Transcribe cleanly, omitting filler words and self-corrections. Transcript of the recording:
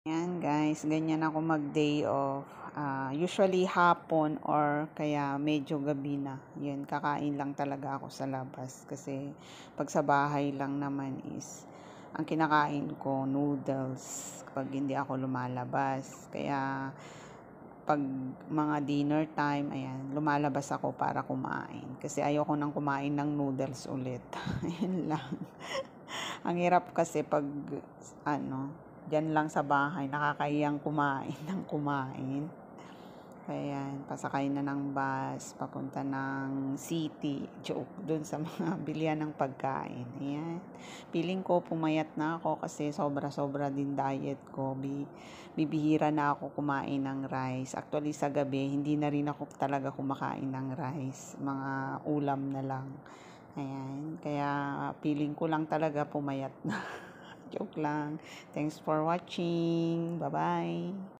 Yan guys, ganyan ako mag-day off. Usually hapon or kaya medyo gabi na. Yun, kakain lang talaga ako sa labas. Kasi pag sa bahay lang naman is, ang kinakain ko, noodles. Pag hindi ako lumalabas. Kaya pag mga dinner time, ayan, lumalabas ako para kumain. Kasi ayoko nang kumain ng noodles ulit. Ayan lang. Ang hirap kasi pag diyan lang sa bahay, nakakahiyang kumain ng kumain. Kaya pasakay na ng bus, papunta ng city, joke, dun sa mga bilihan ng pagkain. Ayan. Feeling ko pumayat na ako kasi sobra-sobra din diet ko. Bibihira na ako kumain ng rice. Actually sa gabi, hindi na rin ako talaga kumakain ng rice. Mga ulam na lang. Ayan. Kaya feeling ko lang talaga pumayat na. Joke lang. Thanks for watching. Bye-bye.